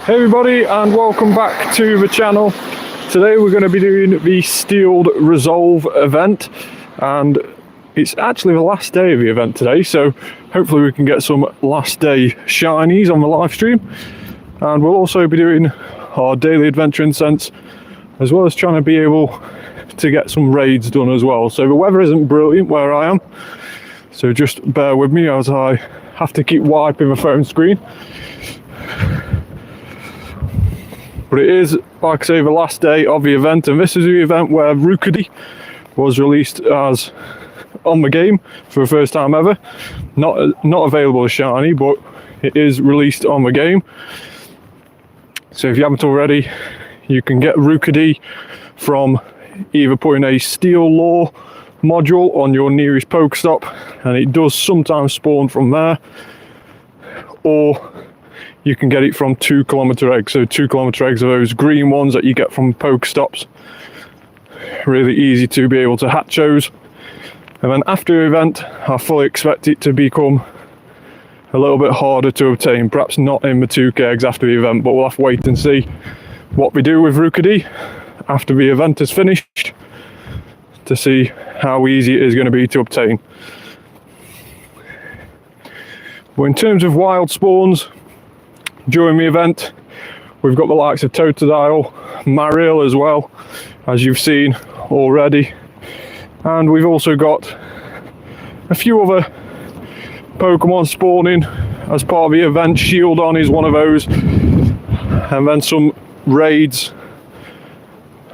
Hey everybody, and welcome back to the channel. Today we're going to be doing the Steeled Resolve event, and it's actually the last day of the event today, so hopefully we can get some last day shinies on the live stream. And we'll also be doing our Daily Adventure Incense, as well as trying to be able to get some raids done as well. So the weather isn't brilliant where I am, so just bear with me as I have to keep wiping the phone screen. But it is, like I say, the last day of the event, and this is the event where Rookidee was released as on the game for the first time ever. Not available as shiny, but it is released on the game. So if you haven't already, you can get Rookidee from either putting a Steel Lore module on your nearest Pokestop, and it does sometimes spawn from there, or you can get it from 2 kilometer eggs. So 2 kilometer eggs are those green ones that you get from Pokestops. Really easy to be able to hatch those. And then after the event, I fully expect it to become a little bit harder to obtain. Perhaps not in the 2k eggs after the event, but we'll have to wait and see what we do with Rookidee after the event is finished to see how easy it is going to be to obtain. But in terms of wild spawns, during the event, we've got the likes of Totodile, Marill as well, as you've seen already. And we've also got a few other Pokemon spawning as part of the event. Shieldon is one of those. And then some raids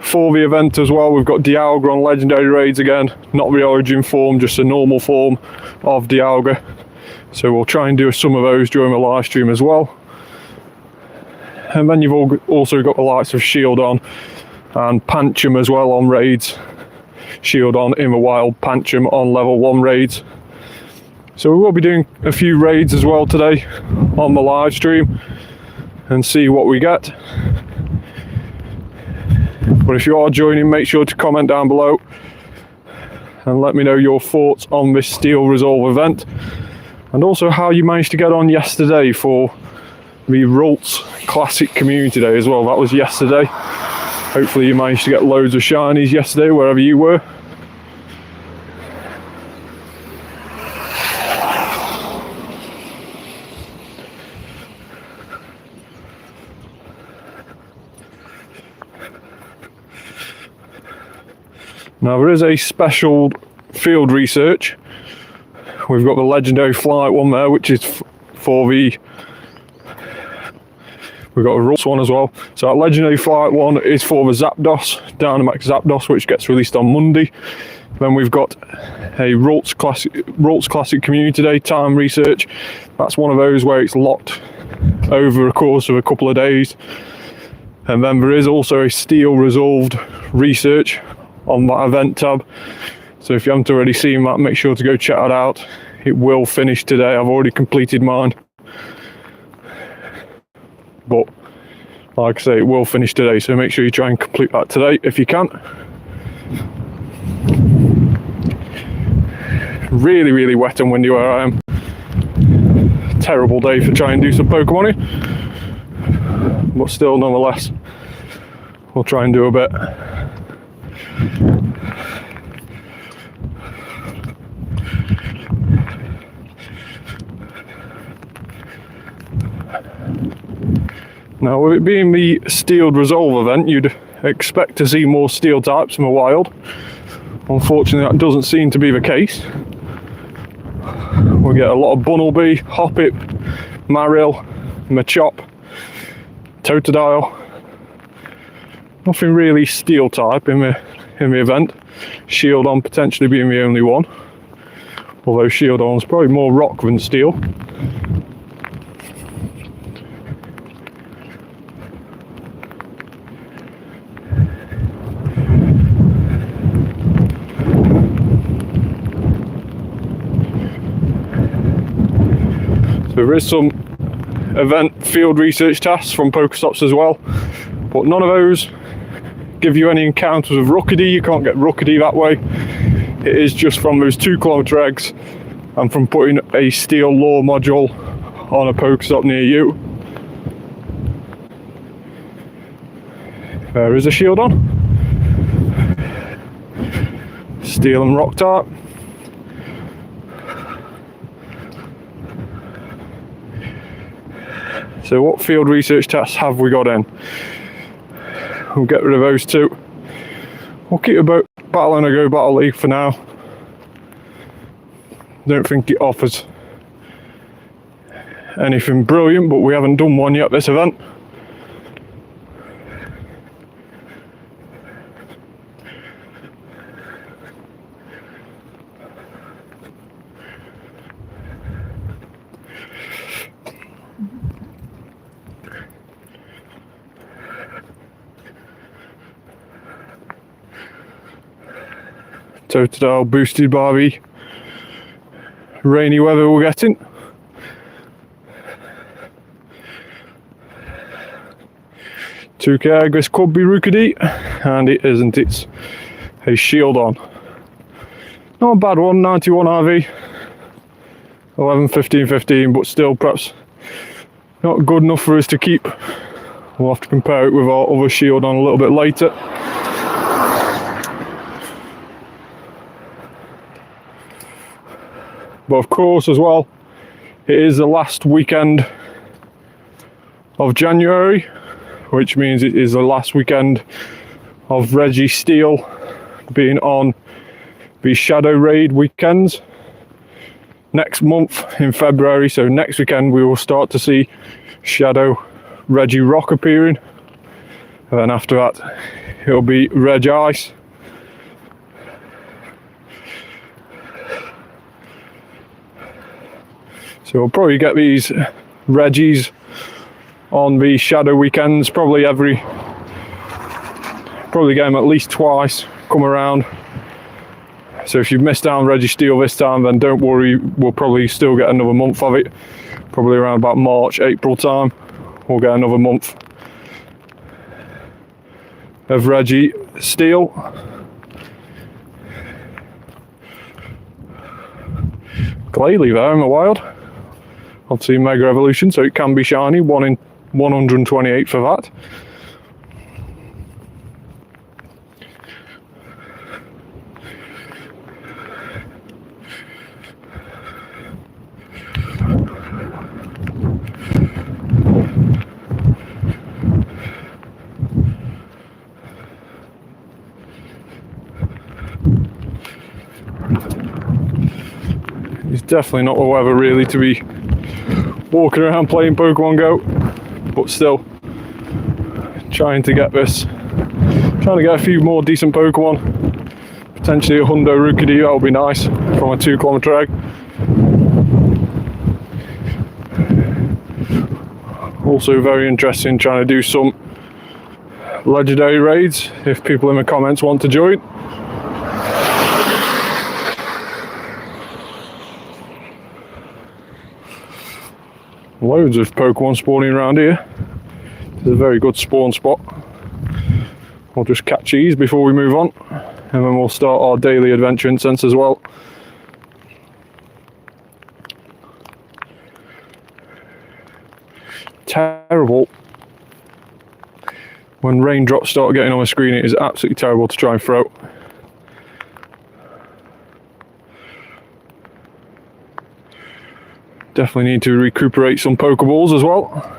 for the event as well. We've got Dialga on Legendary Raids again. Not the origin form, just a normal form of Dialga. So we'll try and do some of those during the live stream as well. And then you've also got the likes of Shieldon and Pancham as well on raids. Shieldon in the wild, Pancham on level 1 raids. So we will be doing a few raids as well today on the live stream and see what we get. But if you are joining, make sure to comment down below and let me know your thoughts on this Steel Resolve event, and also how you managed to get on yesterday for the Rults Classic Community Day as well. That was yesterday. Hopefully you managed to get loads of shinies yesterday wherever you were. Now there is a special field research. We've got the Legendary Flight one there, which is for the... We've got a Rults one as well. So that Legendary Flight one is for the Zapdos, Dynamax Zapdos, which gets released on Monday. Then we've got a Rults Classic Community Day time research. That's one of those where it's locked over a course of a couple of days. And then there is also a Steel Resolved research on that event tab. So if you haven't already seen that, make sure to go check that out. It will finish today. I've already completed mine. But like I say, it will finish today, so make sure you try and complete that today if you can. Really wet and windy where I am. Terrible day for trying to do some Pokemoning, but still nonetheless we'll try and do a bit. Now, with it being the Steeled Resolve event, you'd expect to see more steel types in the wild. Unfortunately, that doesn't seem to be the case. We'll get a lot of Bunnelby, Hoppip, Marill, Machop, Totodile. Nothing really steel type in the event. Shieldon potentially being the only one. Although Shieldon's probably more rock than steel. So there is some event field research tasks from Pokestops as well, but none of those give you any encounters with Rookidee. You can't get Rookidee that way. It is just from those 2 kilometer eggs and from putting a Steel Lore module on a Pokestop near you. There is a shield on. Steel and rock tart. So what field research tests have we got in? We'll get rid of those two. We'll keep about Battle and Go Battle League for now. Don't think it offers anything brilliant, but we haven't done one yet this event. Totodile boosted by the rainy weather we're getting. $2k, this could be Rookidee, and it isn't. It's a shield on. Not a bad one, 91 RV, 11, 15, 15, but still perhaps not good enough for us to keep. We'll have to compare it with our other shield on a little bit later. But of course, as well, it is the last weekend of January, which means it is the last weekend of Reggie Steel being on the Shadow Raid weekends. Next month in February, so next weekend, we will start to see Shadow Reggie Rock appearing. And then after that, it'll be Reg Ice. So we'll probably get these Reggies on the Shadow weekends, probably get them at least twice, come around. So if you've missed out on Reggie Steel this time, then don't worry, we'll probably still get another month of it. Probably around about March, April time, we'll get another month of Reggie Steel. Glalie there in the wild. Obviously Mega Evolution, so it can be shiny, 1 in 128 for that. It's definitely not the weather really to be walking around playing Pokemon Go, but still trying to get a few more decent Pokemon, potentially a Hundo Rookidee, that would be nice from a 2 kilometer egg. Also very interesting trying to do some legendary raids if people in the comments want to join. Loads of Pokemon spawning around here. It's a very good spawn spot. We'll just catch these before we move on, and then we'll start our Daily Adventure Incense as well. Terrible. When raindrops start getting on the screen, it is absolutely terrible to try and throw. Definitely need to recuperate some Pokeballs as well.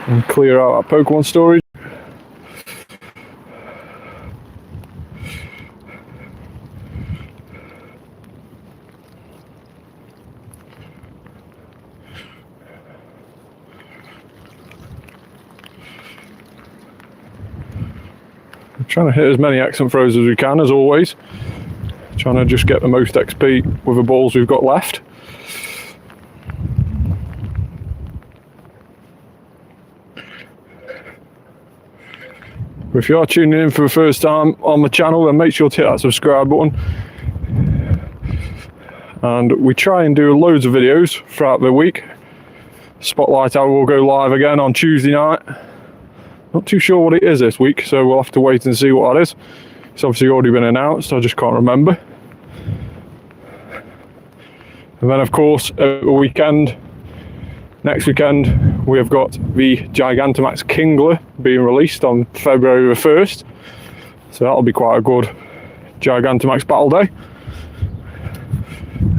And clear out our Pokemon storage. Trying to hit as many accent throws as we can, as always. Trying to just get the most XP with the balls we've got left. If you are tuning in for the first time on the channel, then make sure to hit that subscribe button. And we try and do loads of videos throughout the week. Spotlight Hour will go live again on Tuesday night. Not too sure what it is this week, so we'll have to wait and see what that is. It's obviously already been announced, I just can't remember. And then of course at the weekend, next weekend, we have got the Gigantamax Kingler being released on February the 1st. So that'll be quite a good Gigantamax battle day.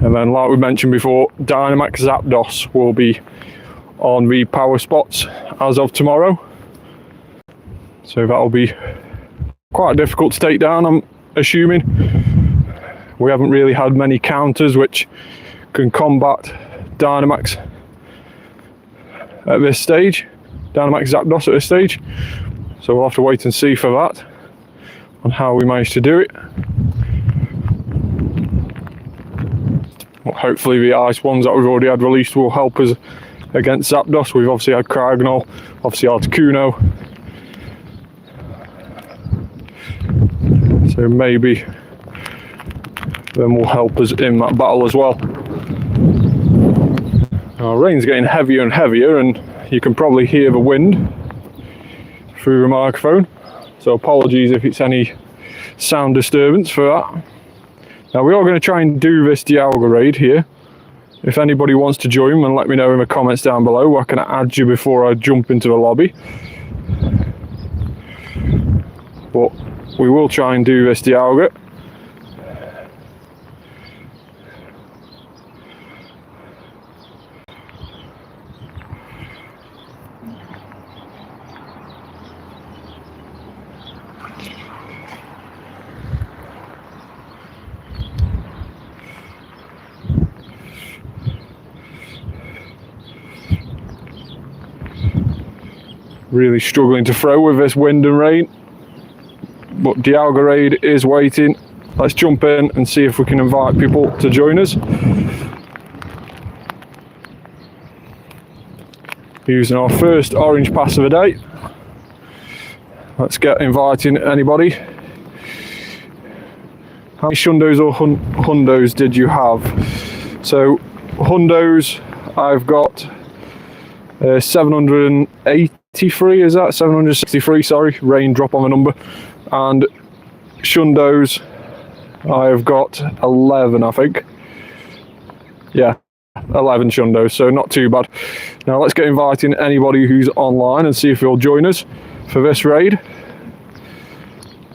And then like we mentioned before, Dynamax Zapdos will be on the power spots as of tomorrow. So that'll be quite difficult to take down, I'm assuming. We haven't really had many counters which can combat Dynamax at this stage, Dynamax Zapdos at this stage. So we'll have to wait and see for that, on how we manage to do it. Well, hopefully the ice ones that we've already had released will help us against Zapdos. We've obviously had Cragnole, obviously Articuno. So maybe them will help us in that battle as well. Our rain's getting heavier and heavier, and you can probably hear the wind through the microphone. So apologies if it's any sound disturbance for that. Now we are going to try and do this Dialga raid here. If anybody wants to join, then let me know in the comments down below. I can add you before I jump into the lobby. But we will try and do this Dialga. Really struggling to throw with this wind and rain, but Dialga Raid is waiting. Let's jump in and see if we can invite people to join us. Using our first orange pass of the day. Let's get inviting anybody. How many Shundos or Hundos did you have? So Hundos, I've got 783, is that? 763, sorry, raindrop on the number. And Shundos, I've got 11, I think. Yeah, 11 Shundos, so not too bad. Now let's get inviting anybody who's online and see if you'll join us for this raid.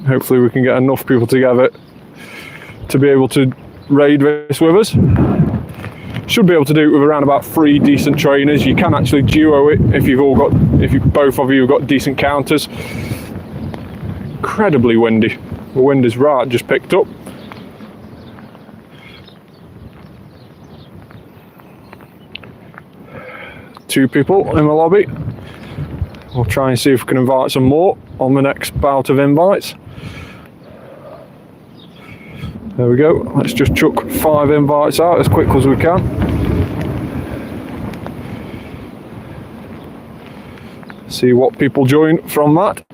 Hopefully we can get enough people together to be able to raid this with us. Should be able to do it with around about 3 decent trainers. You can actually duo it if both of you have got decent counters. Incredibly windy. The wind is right, just picked up. Two people in the lobby. We'll try and see if we can invite some more on the next bout of invites. There we go. Let's just chuck 5 invites out as quick as we can. See what people join from that.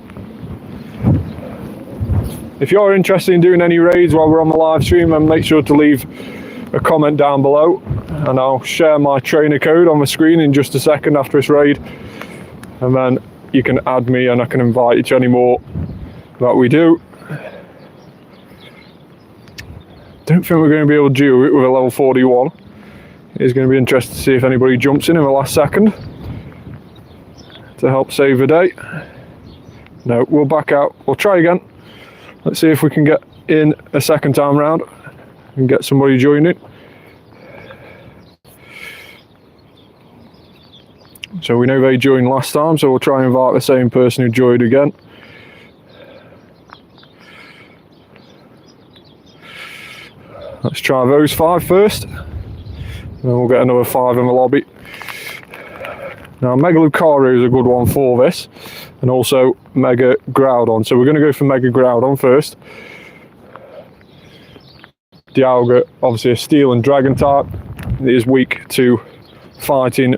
If you're interested in doing any raids while we're on the live stream, then make sure to leave a comment down below, and I'll share my trainer code on the screen in just a second after this raid, and then you can add me and I can invite you to any more that we do. Don't think we're going to be able to do it with a level 41. It's going to be interesting to see if anybody jumps in the last second to help save the day. No, we'll back out. We'll try again. Let's see if we can get in a second time round and get somebody joining. So we know they joined last time, so we'll try and invite the same person who joined again. Let's try those 5 first, and then we'll get another 5 in the lobby. Now Mega Lucario is a good one for this, and also Mega Groudon. So we're going to go for Mega Groudon first. Dialga, obviously a Steel and Dragon type. It is weak to fighting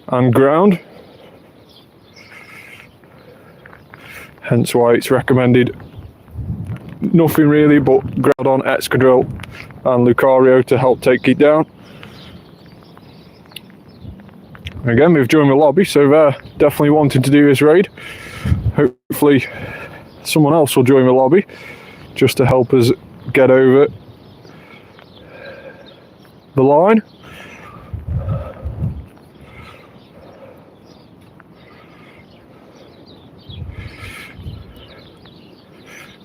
and ground, hence why it's recommended nothing really but Groudon, Excadrill and Lucario to help take it down. Again, we've joined the lobby, so they're definitely wanting to do this raid. Hopefully someone else will join the lobby just to help us get over the line.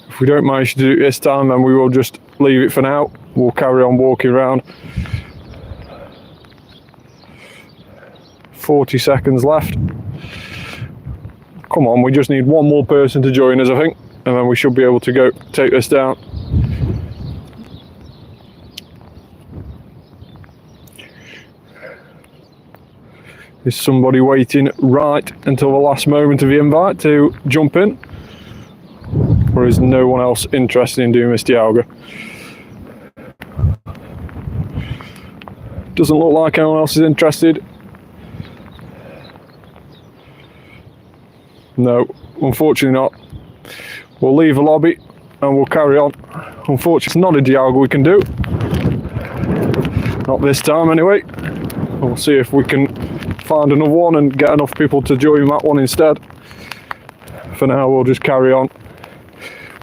If we don't manage to do it this time, then we will just leave it for now. We'll carry on walking around. 40 seconds left. Come on, we just need one more person to join us, I think, and then we should be able to go take this down. Is somebody waiting right until the last moment of the invite to jump in? Or is no one else interested in doing this Dialga? Doesn't look like anyone else is interested. No, unfortunately not. We'll leave the lobby and we'll carry on. Unfortunately, it's not a Dialga we can do. Not this time anyway. We'll see if we can find another one and get enough people to join that one instead. For now, we'll just carry on.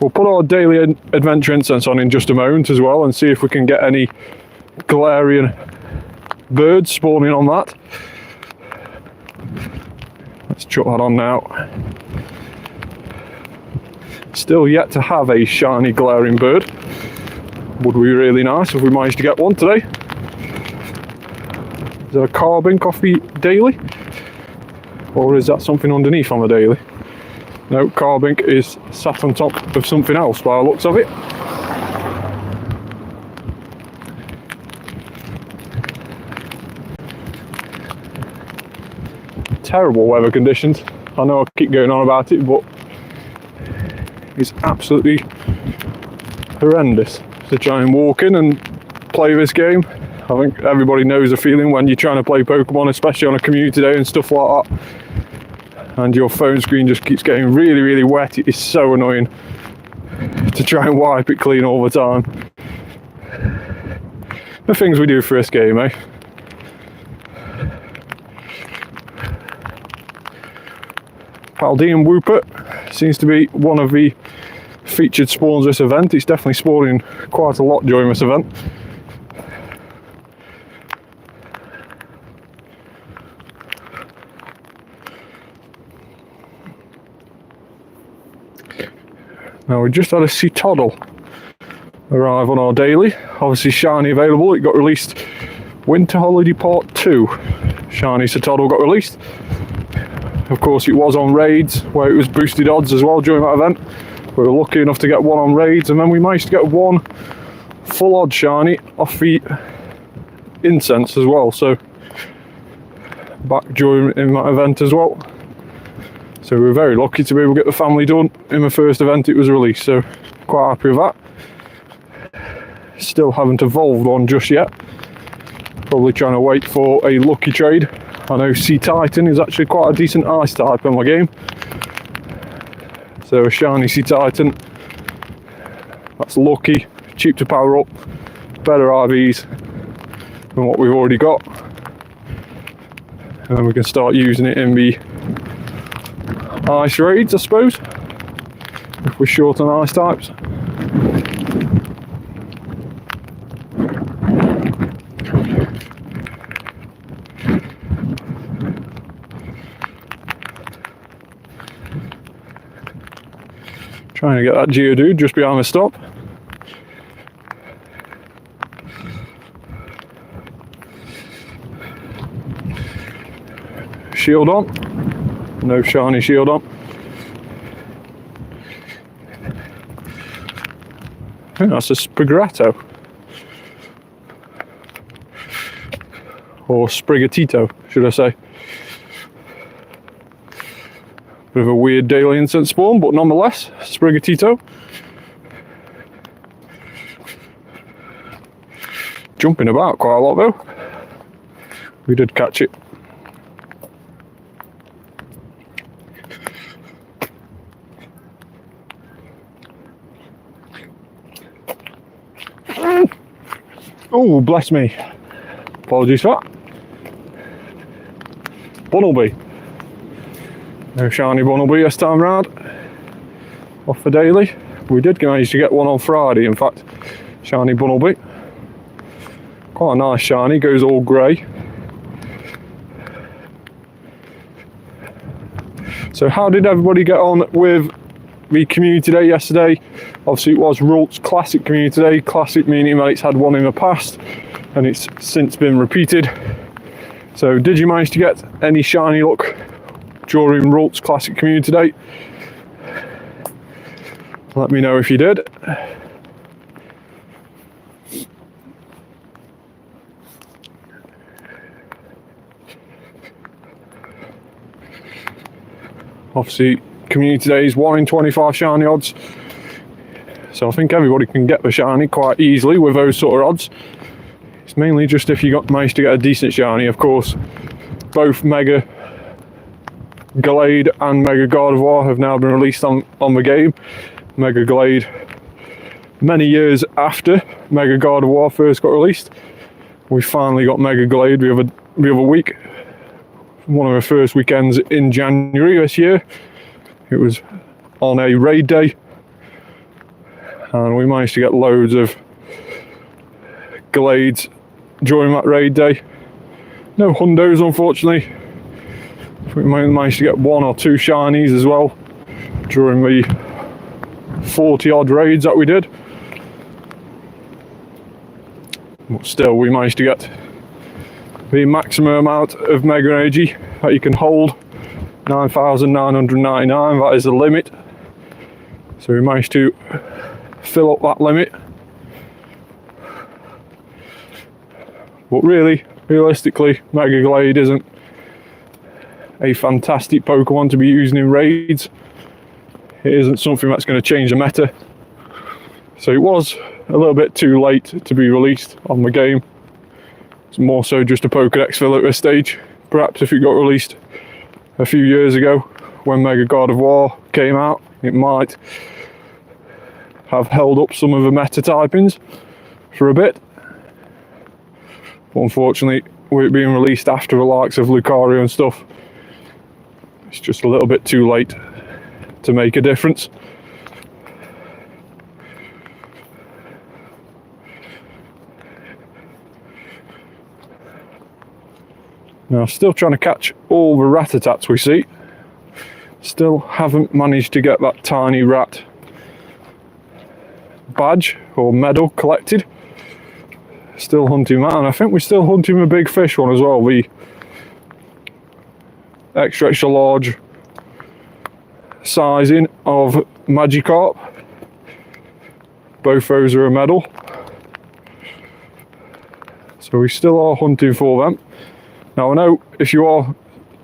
We'll put our Daily Adventure Incense on in just a moment as well and see if we can get any Galarian Birds spawning on that. Let's chuck that on now. Still yet to have a shiny Galarian Bird. Would be really nice if we managed to get one today. Is there a carbink off the daily? Or is that something underneath on the daily? No, carbink is sat on top of something else by the looks of it. Terrible weather conditions. I know I keep going on about it, but it's absolutely horrendous to try and walk in and play this game. I think everybody knows the feeling when you're trying to play Pokemon, especially on a community day and stuff like that, and your phone screen just keeps getting really, really wet. It is so annoying to try and wipe it clean all the time. The things we do for this game, eh? Paldean Wooper seems to be one of the featured spawns this event. It's definitely spawning quite a lot during this event. Now we just had a Citadel arrive on our daily. Obviously shiny available. It got released Winter Holiday Part 2. Shiny Citadel got released. Of course it was on Raids where it was boosted odds as well during that event. We were lucky enough to get one on Raids, and then we managed to get one full odd shiny off the Incense as well, so back during in that event as well. So we were very lucky to be able to get the family done in the first event it was released, so quite happy with that. Still haven't evolved one just yet. Probably trying to wait for a lucky trade. I know Sea Titan is actually quite a decent ice type in my game. So a shiny Sea Titan, that's lucky, cheap to power up, better IVs than what we've already got. And then we can start using it in the ice raids, I suppose, if we're short on ice types. Trying to get that Geodude just behind the stop. Shield on. No shiny shield on. I think that's a Sprigatito. Or Sprigatito, should I say. Bit of a weird Daily Incense spawn, but nonetheless, Sprigatito. Jumping about quite a lot though. We did catch it. Oh, bless me. Apologies for that. Bunnelby. No shiny Bunnelby this time round. Off the daily. We did manage to get one on Friday, in fact. Shiny Bunnelby. Quite a nice shiny, goes all grey. So how did everybody get on with the community day yesterday? Obviously it was Rult's Classic Community Day. Classic meaning that it's had one in the past and it's since been repeated. So did you manage to get any shiny luck during Rult's Classic Community Day? Let me know if you did. Obviously, community day is 1 in 25 shiny odds, so I think everybody can get the shiny quite easily with those sort of odds. It's mainly just if you managed to get a decent shiny. Of course, both Mega Glade and Mega Gardevoir have now been released on the game. Mega Glade many years after Mega Gardevoir first got released. We finally got Mega Glade the other week. One of the first weekends in January this year. It was on a raid day and we managed to get loads of Glades during that raid day. No hundos unfortunately. We managed to get 1 or 2 shinies as well during the 40 odd raids that we did. But still we managed to get the maximum amount of Mega Energy that you can hold, 9,999, that is the limit. So we managed to fill up that limit. But really, realistically, Mega Glade isn't a fantastic Pokemon to be using in raids. It isn't something that's going to change the meta. So it was a little bit too late to be released on the game. It's more so just a Pokédex fill at this stage. Perhaps if it got released a few years ago when Mega Gardevoir came out, it might have held up some of the meta typings for a bit. But unfortunately, with it being released after the likes of Lucario and stuff, it's just a little bit too late to make a difference. Now, still trying to catch all the Rattatats we see. Still haven't managed to get that tiny rat badge or medal collected. Still hunting that, and I think we're still hunting the big fish one as well, the extra large sizing of Magikarp. Both those are a medal. So we still are hunting for them. Now I know if you are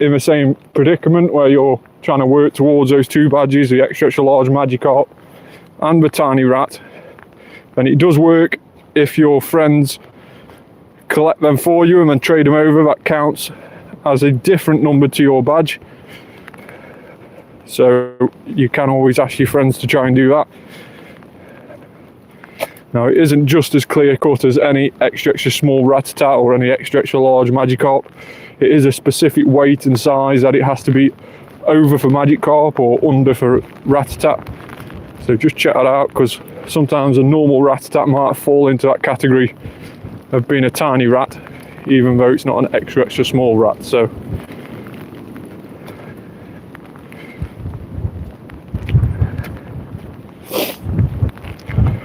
in the same predicament where you're trying to work towards those 2 badges, the extra large Magikarp and the tiny rat, then it does work if your friends collect them for you and then trade them over. That counts as a different number to your badge. So you can always ask your friends to try and do that. Now it isn't just as clear cut as any extra small Rattata or any extra large Magikarp. It is a specific weight and size that it has to be over for Magikarp or under for Rattata. So just check that out, because sometimes a normal Rattata might fall into that category of being a tiny rat, even though it's not an extra small rat. So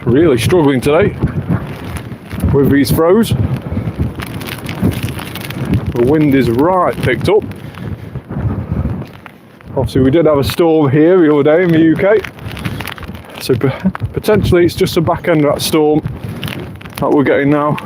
really struggling today with these throws. The wind is right picked up. Obviously we did have a storm here the other day in the UK, so potentially it's just the back end of that storm that we're getting now.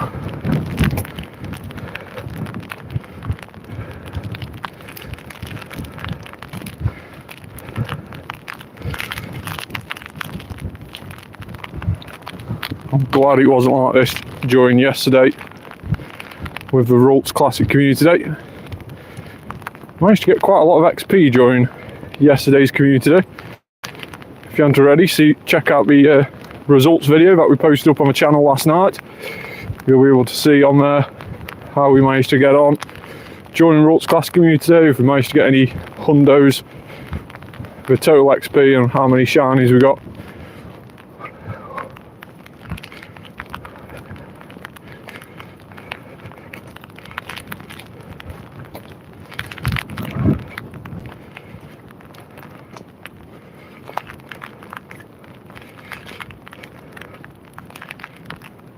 I'm glad it wasn't like this during yesterday with the Rult's Classic Community Day. Managed to get quite a lot of XP during yesterday's Community Day. If you haven't already, check out the results video that we posted up on the channel last night. You'll be able to see on there how we managed to get on during Rult's Classic Community Day, if we managed to get any hundos, the total XP and how many shinies we got.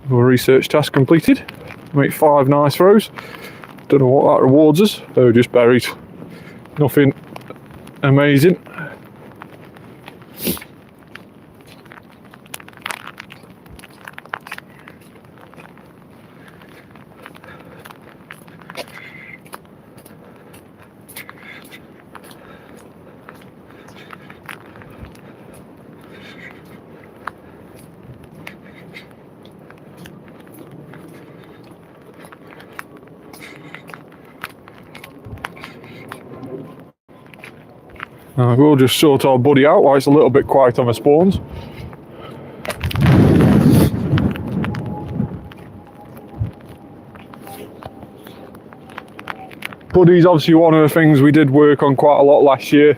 Research task completed. Make 5 nice throws. Don't know what that rewards us. Oh, just berries. Nothing amazing. We'll just sort our buddy out while it's a little bit quiet on the spawns. Buddy's obviously one of the things we did work on quite a lot last year.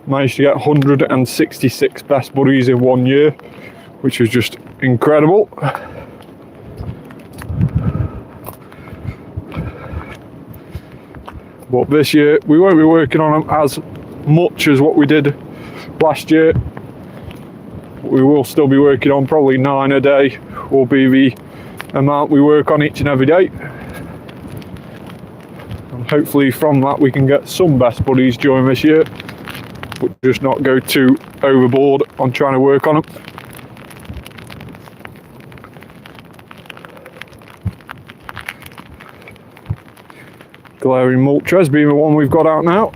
Managed to get 166 best buddies in 1 year, which was just incredible. But this year we won't be working on them as much as what we did last year. We will still be working on probably 9 a day, will be the amount we work on each and every day. And hopefully from that we can get some best buddies during this year, but just not go too overboard on trying to work on them. Galarian Multres being the one we've got out now.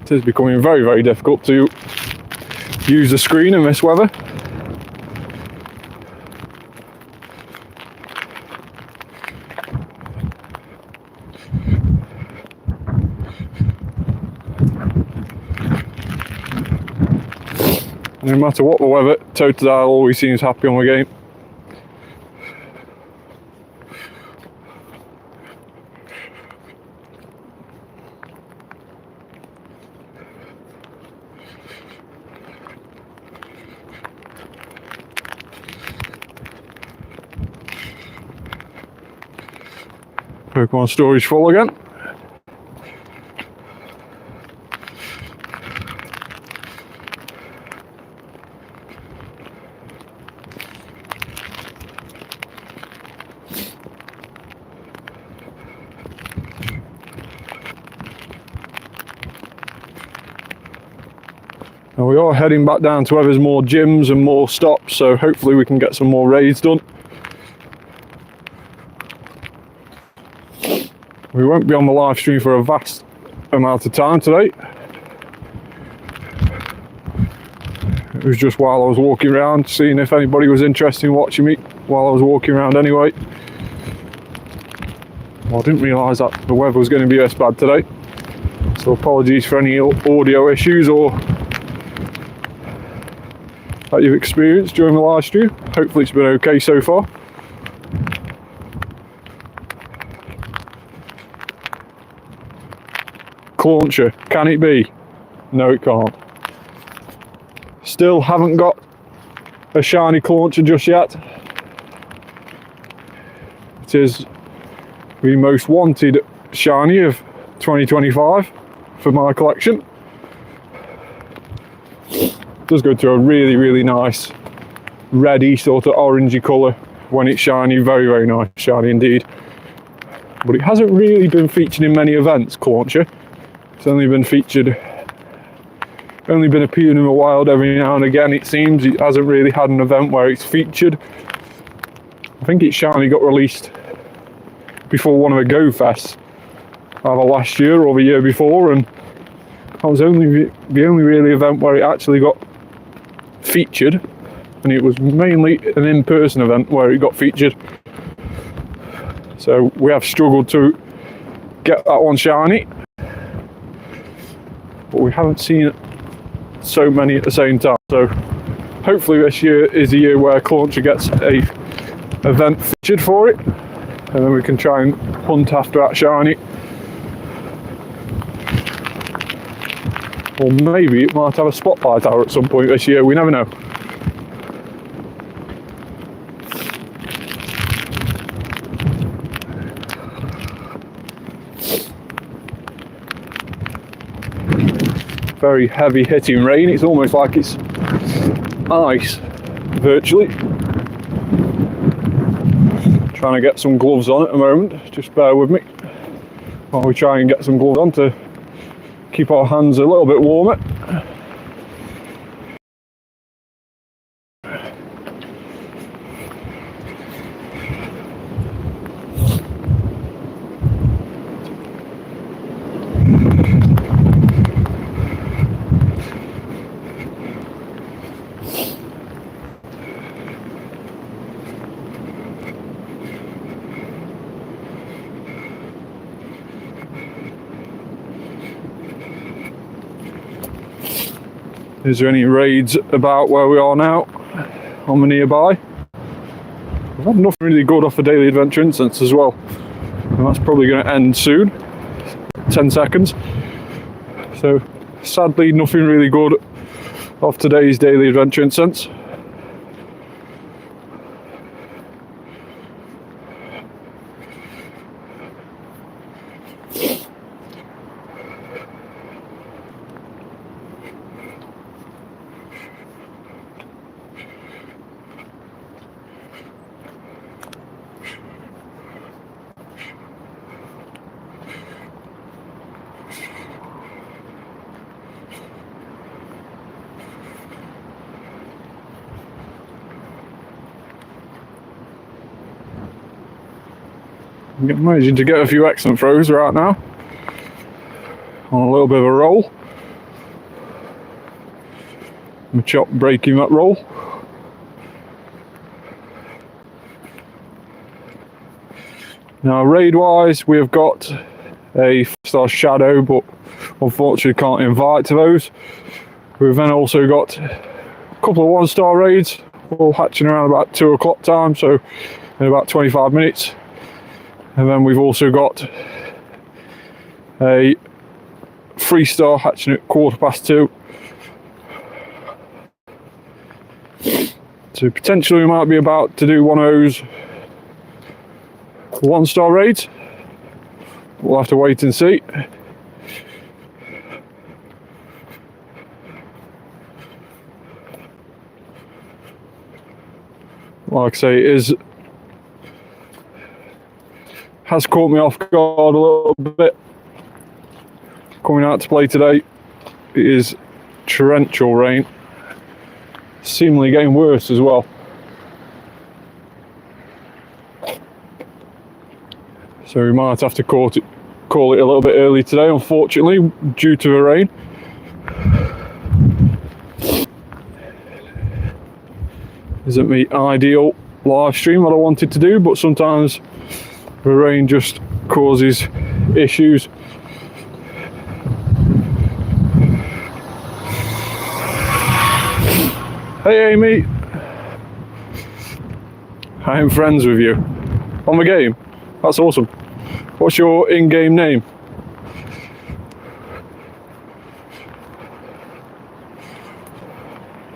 It is becoming very, very difficult to use the screen in this weather. No matter what the weather, Totodile always seems happy on the game. Pokemon storage full again. Now we are heading back down to where there's more gyms and more stops, so hopefully we can get some more raids done. We won't be on the live stream for a vast amount of time today. It was just while I was walking around, seeing if anybody was interested in watching me while I was walking around anyway. Well, I didn't realise that the weather was going to be this bad today, so apologies for any audio issues or that you've experienced during the live stream. Hopefully it's been okay so far. Clauncher, can it be? No, it can't. Still haven't got a shiny Clauncher just yet. It is the most wanted shiny of 2025 for my collection. It does go to a really, really nice reddy sort of orangey colour when it's shiny. Very, very nice shiny indeed. But it hasn't really been featured in many events, Clauncher. It's only been appearing in the wild every now and again, it seems. It hasn't really had an event where it's featured. I think its shiny got released before one of the Go Fests, either last year or the year before, and that was only the only really event where it actually got featured, and it was mainly an in-person event where it got featured. So we have struggled to get that one shiny, but we haven't seen so many at the same time. So hopefully this year is a year where Clauncher gets a event featured for it, and then we can try and hunt after that shiny. Or maybe it might have a spotlight hour at some point this year, we never know. very heavy hitting rain. It's almost like it's ice, virtually. Trying to get some gloves on at the moment, just bear with me while we try and get some gloves on to keep our hands a little bit warmer. Is there any raids about where we are now on the nearby? I've had nothing really good off the Daily Adventure Incense as well, and that's probably going to end soon. 10 seconds. So sadly nothing really good off today's Daily Adventure Incense. I'm managing to get a few excellent throws right now. On a little bit of a roll. I'm chop breaking that roll. Now raid wise we have got a 5-star shadow, but unfortunately can't invite to those. We've then also got a couple of 1-star raids, all hatching around about 2 o'clock time, so in about 25 minutes. And then we've also got a 3-star hatching at 2:15. So potentially we might be about to do one of those 1-star raids. We'll have to wait and see. Like I say, has caught me off guard a little bit. Coming out to play today, it is torrential rain. Seemingly getting worse as well. So we might have to call it a little bit early today, unfortunately, due to the rain. Isn't the ideal live stream that I wanted to do, but sometimes the rain just causes issues. Hey Amy, I am friends with you on the game. That's awesome. What's your in-game name?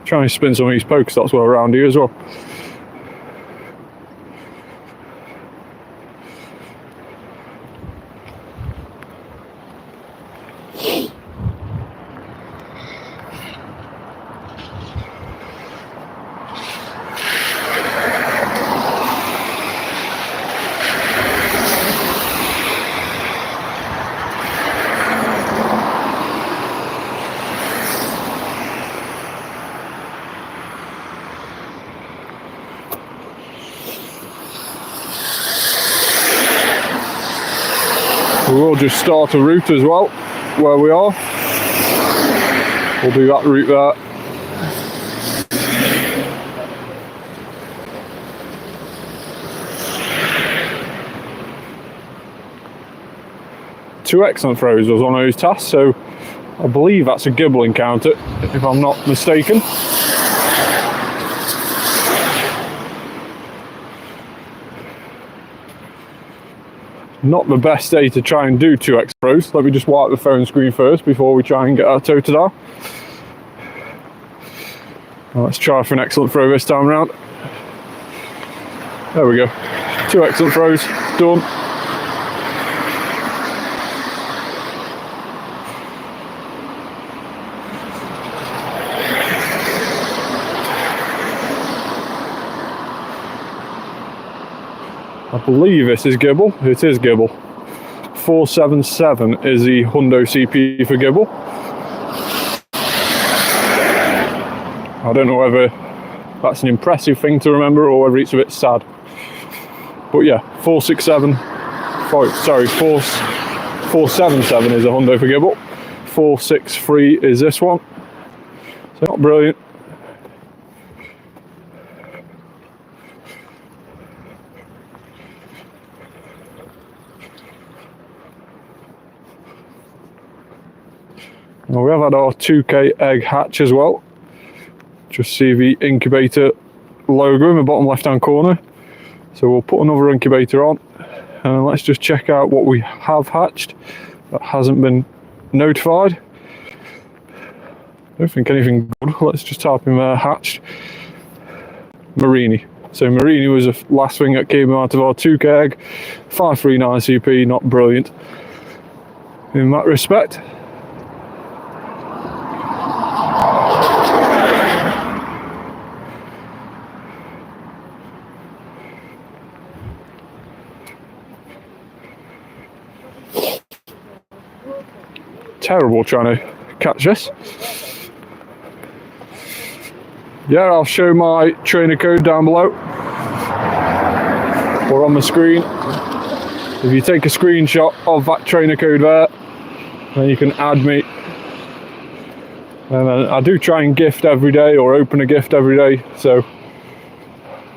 Trying to spin some of these Pokestops well around here as well. We will just start a route as well, where we are. We'll do that route there. Two excellent throws was one of those tasks, so I believe that's a Gibble encounter, if I'm not mistaken. Not the best day to try and do 2 X throws. Let me just wipe the phone screen first before we try and get our Totodile. Well, let's try for an excellent throw this time around. There we go. 2 excellent throws, done. I believe this is Gibble. It is Gibble. 477 is the Hundo CP for Gibble. I don't know whether that's an impressive thing to remember or whether it's a bit sad. But yeah, 477 is a Hundo for Gibble. 463 is this one. So not brilliant. Now we have had our 2K egg hatch as well. Just see the incubator logo in the bottom left hand corner. So we'll put another incubator on and let's just check out what we have hatched that hasn't been notified. I don't think anything good. Let's just type in there, hatched. Marini. So Marini was the last thing that came out of our 2K egg. 539 CP, not brilliant in that respect. Terrible trying to catch this. Yeah, I'll show my trainer code down below or on the screen. If you take a screenshot of that trainer code there, then you can add me. And then I do try and gift every day or open a gift every day, so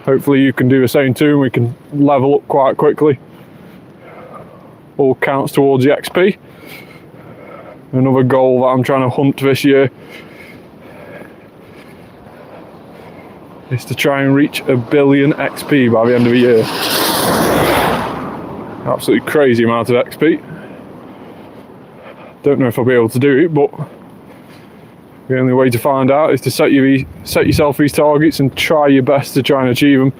hopefully you can do the same too and we can level up quite quickly. All counts towards the XP. Another goal that I'm trying to hunt this year is to try and reach 1 billion XP by the end of the year. Absolutely crazy amount of XP. Don't know if I'll be able to do it, but the only way to find out is to set yourself these targets and try your best to try and achieve them.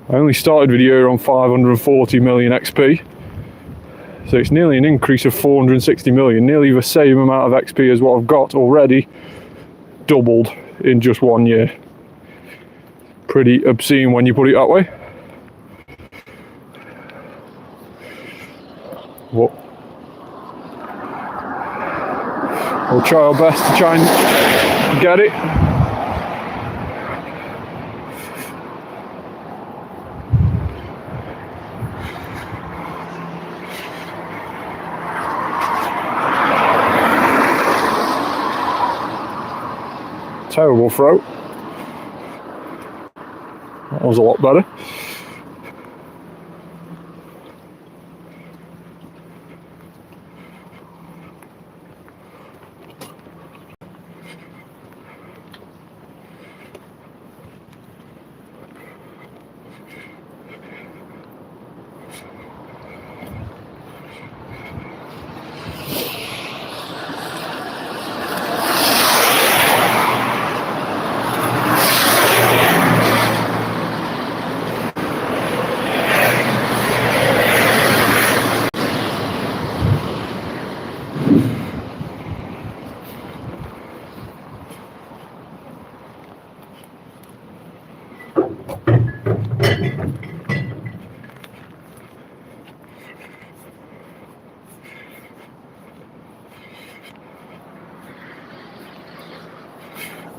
I only started the year on 540 million XP. So it's nearly an increase of 460 million, nearly the same amount of XP as what I've got already, doubled in just 1 year. Pretty obscene when you put it that way. Well, we'll try our best to try and get it. Terrible throw. That was a lot better.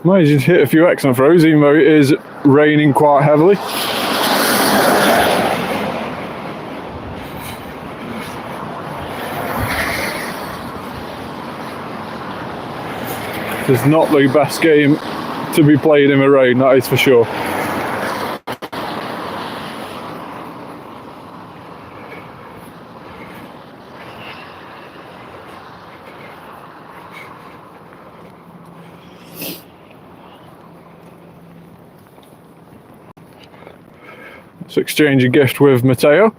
Managed to hit a few excellent throws, even though it is raining quite heavily. It's not the best game to be played in the rain, that is for sure. Let's exchange a gift with Matteo.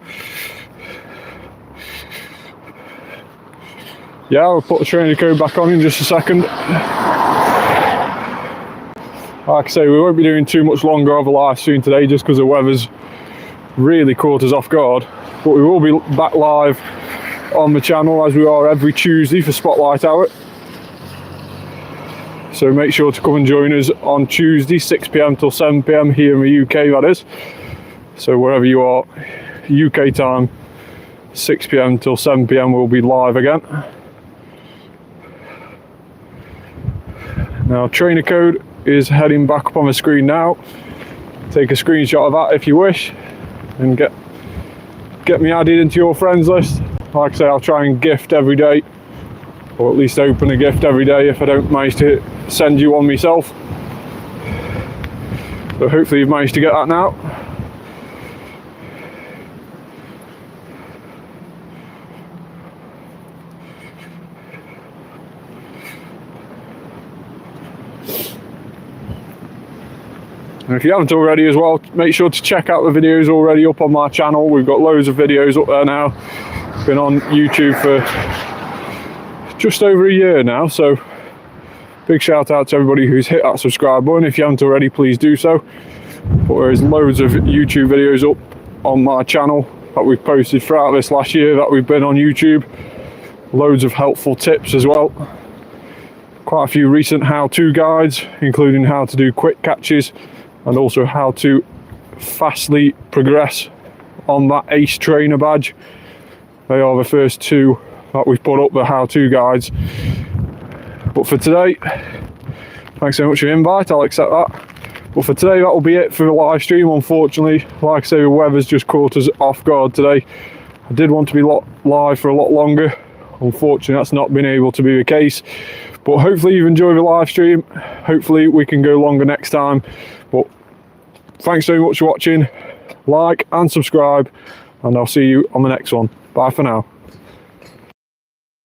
Yeah, I'll put the trainer code back on in just a second. Like I say, we won't be doing too much longer of a live stream today just because the weather's really caught us off guard. But we will be back live on the channel as we are every Tuesday for Spotlight Hour. So make sure to come and join us on Tuesday, 6 PM till 7 PM here in the UK, that is. So wherever you are, UK time, 6 PM till 7 PM we'll be live again. Now trainer code is heading back up on the screen now. Take a screenshot of that if you wish and get me added into your friends list. Like I say, I'll try and gift every day, or at least open a gift every day if I don't manage to send you one myself. So hopefully you've managed to get that now. And if you haven't already as well, make sure to check out the videos already up on my channel. We've got loads of videos up there now. Been on YouTube for just over a year now, so big shout out to everybody who's hit that subscribe button. If you haven't already, please do so. But there's loads of YouTube videos up on my channel that we've posted throughout this last year that we've been on YouTube. Loads of helpful tips as well. Quite a few recent how-to guides, including how to do quick catches and also how to fastly progress on that Ace Trainer badge. They are the first two that we've put up, the how-to guides. But for today, thanks so much for the invite, I'll accept that. But for today, that will be it for the live stream. Unfortunately, like I say, the weather's just caught us off guard today. I did want to be live for a lot longer. Unfortunately, that's not been able to be the case. But hopefully you've enjoyed the live stream. Hopefully we can go longer next time. But thanks so much for watching. Like and subscribe, and I'll see you on the next one. Bye for now.